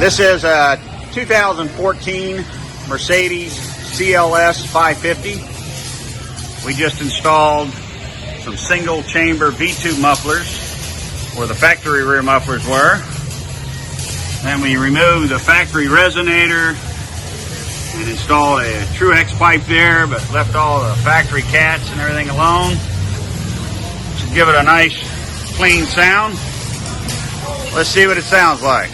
This is a 2014 Mercedes CLS 550. We just installed some single chamber V2 mufflers where the factory rear mufflers were. Then we removed the factory resonator and installed a true X pipe there, but left all the factory cats and everything alone. Should give it a nice clean sound. Let's see what it sounds like.